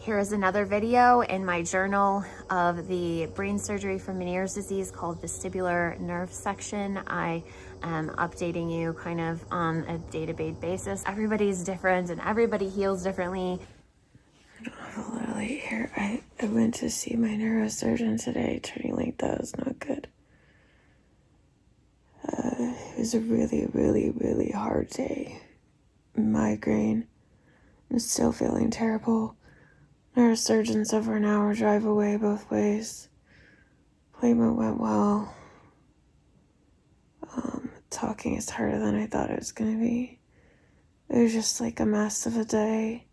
Here is another video in my journal of the brain surgery for Meniere's disease called vestibular nerve section. I am updating you kind of on a day-to-day basis. Everybody's different and everybody heals differently. I don't have a little light here. I went to see my neurosurgeon today. Turning late, that was not good. It was a really hard day. Migraine. I'm still feeling terrible. Neurosurgeon's over an hour drive away both ways. Appointment went well. Talking is harder than I thought it was going to be. It was just like a mess of a day.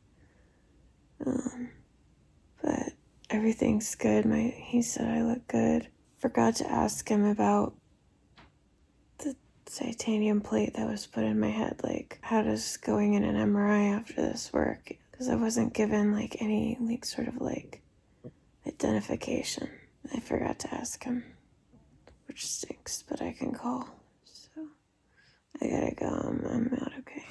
But everything's good. He said I look good. Forgot to ask him about the titanium plate that was put in my head. Like, how does going in an MRI after this work? Because I wasn't given any sort of identification. I forgot to ask him, which stinks, but I can call. So I gotta go. I'm not okay.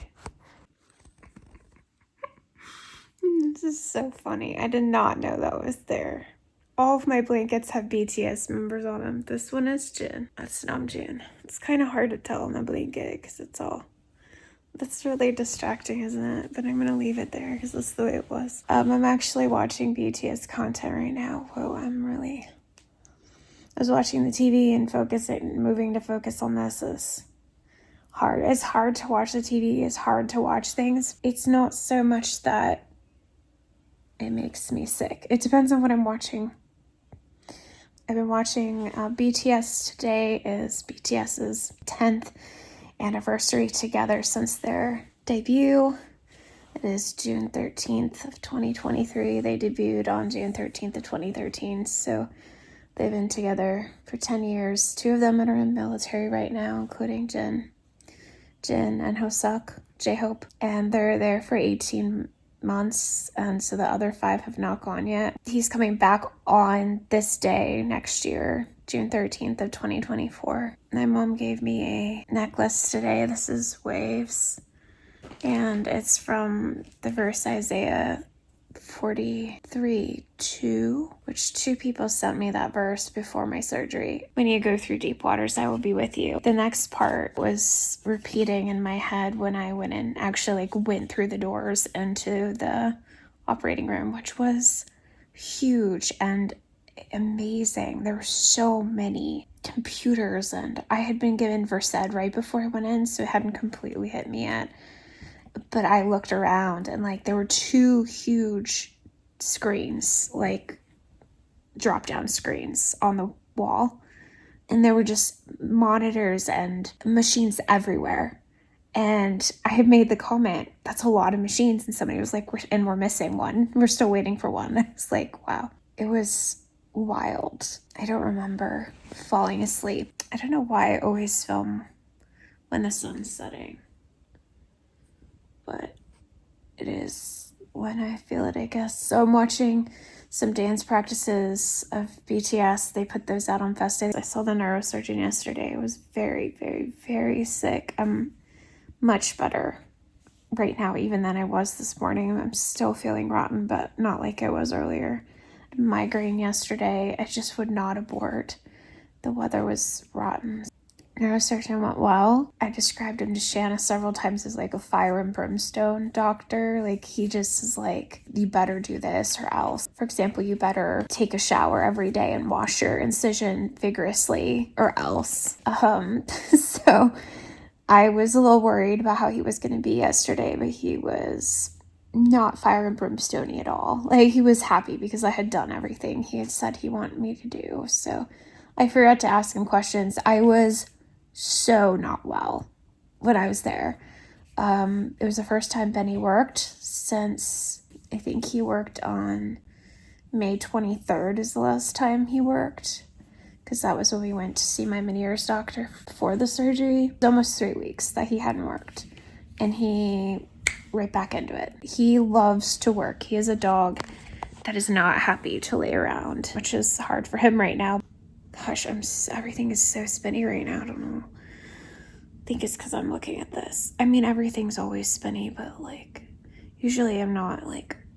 This is so funny. I did not know that was there. All of my blankets have BTS members on them. This one is Jin. That's Namjoon. It's kind of hard to tell on the blanket because that's really distracting, isn't it? But I'm going to leave it there because that's the way it was. I'm actually watching BTS content right now. Whoa, I was watching the TV and moving to focus on this is hard. It's hard to watch the TV. It's hard to watch things. It's not so much that it makes me sick. It depends on what I'm watching. I've been watching BTS. Today is BTS's 10th anniversary together since their debut. It is June 13th of 2023. They debuted on June 13th of 2013. So they've been together for 10 years. Two of them are in the military right now, including Jin and Hoseok, J-Hope. And they're there for 18 months, and so the other 5 have not gone yet. He's coming back on this day next year, June 13th of 2024. My mom gave me a necklace today. This is Waves, and it's from the verse Isaiah 43:2, which 2 people sent me that verse before my surgery. When you go through deep waters, I will be with you. The next part was repeating in my head when I went through the doors into the operating room, which was huge and amazing. There were so many computers, and I had been given Versed right before I went in, so it hadn't completely hit me yet. But I looked around and there were 2 huge screens, drop down screens on the wall. And there were just monitors and machines everywhere. And I had made the comment, that's a lot of machines. And somebody was like, we're missing one. We're still waiting for one. I was like, wow. It was wild. I don't remember falling asleep. I don't know why I always film when the sun's setting. But it is when I feel it, I guess. So I'm watching some dance practices of BTS. They put those out on Festival. I saw the neurosurgeon yesterday. I was very sick. I'm much better right now even than I was this morning. I'm still feeling rotten, but not like I was earlier. Migraine yesterday. I just would not abort. The weather was rotten. Neurosurgeon went well. I described him to Shanna several times as a fire and brimstone doctor. He just is you better do this or else. For example, you better take a shower every day and wash your incision vigorously or else. So I was a little worried about how he was going to be yesterday, but he was not fire and brimstone-y at all. He was happy because I had done everything he had said he wanted me to do. So I forgot to ask him questions. I was so not well when I was there. It was the first time Benny worked since I think he worked on May 23rd is the last time he worked, because that was when we went to see my Meniere's doctor for the surgery. It was almost 3 weeks that he hadn't worked, and he right back into it. He loves to work. He is a dog that is not happy to lay around, which is hard for him right now. Gosh, everything is so spinny right now. I don't know. I think it's because I'm looking at this. I mean, everything's always spinny, but usually I'm not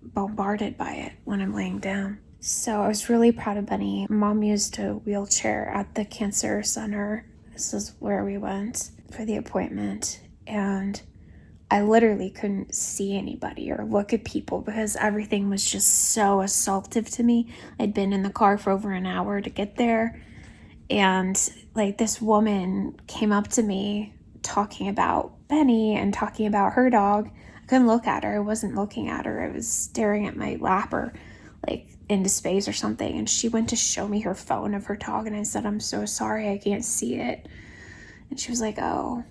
bombarded by it when I'm laying down. So I was really proud of Benny. Mom used a wheelchair at the cancer center. This is where we went for the appointment. And I literally couldn't see anybody or look at people because everything was just so assaultive to me. I'd been in the car for over an hour to get there. And like this woman came up to me talking about Benny and talking about her dog. I couldn't look at her. I wasn't looking at her. I was staring at my lap or like into space or something. And she went to show me her phone of her dog. And I said, I'm so sorry, I can't see it. And she was like, oh,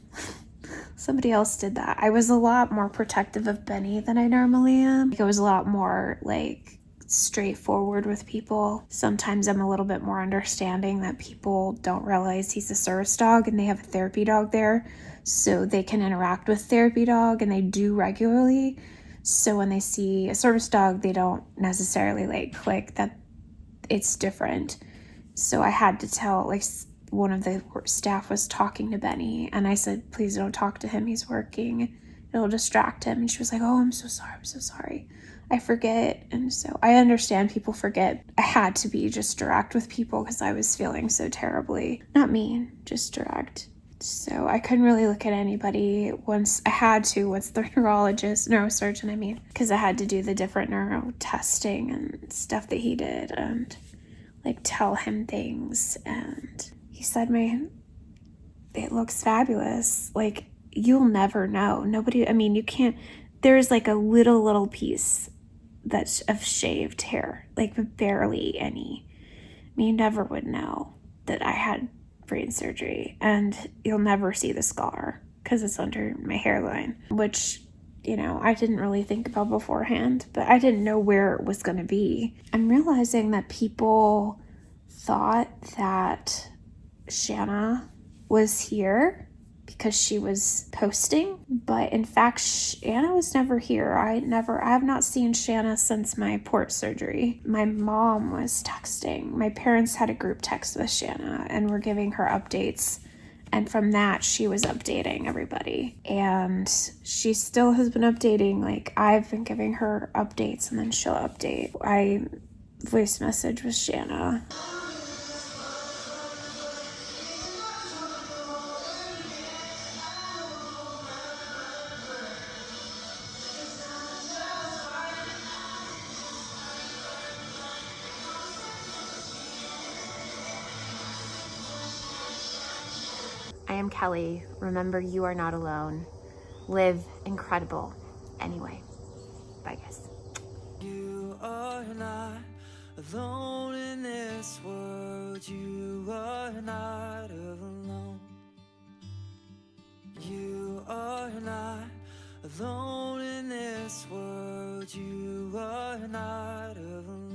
somebody else did that. I was a lot more protective of Benny than I normally am. I was a lot more like straightforward with people. Sometimes I'm a little bit more understanding that people don't realize he's a service dog and they have a therapy dog there, so they can interact with therapy dog, and they do regularly. So when they see a service dog, they don't necessarily like click that it's different. So I had to tell, like, one of the staff was talking to Benny, and I said, please don't talk to him, he's working, it'll distract him. And she was like, oh, I'm so sorry, I forget. And so I understand people forget. I had to be just direct with people because I was feeling so terribly. Not mean, just direct. So I couldn't really look at anybody once the neurosurgeon, because I had to do the different neuro testing and stuff that he did and like tell him things. And he said, it looks fabulous. Like, you'll never know. You can't, there's like a little piece that's of shaved hair, like barely any. You never would know that I had brain surgery, and you'll never see the scar because it's under my hairline, which, I didn't really think about beforehand, but I didn't know where it was going to be. I'm realizing that people thought that Shanna was here because she was posting, but in fact, Shanna was never here. I have not seen Shanna since my port surgery. My mom was texting. My parents had a group text with Shanna and were giving her updates. And from that, she was updating everybody. And she still has been updating. Like, I've been giving her updates and then she'll update. I voice message with Shanna. I am Kelly. Remember, you are not alone. Live incredible anyway. Bye, guys. You are not alone in this world. You are not alone. You are not alone in this world. You are not alone.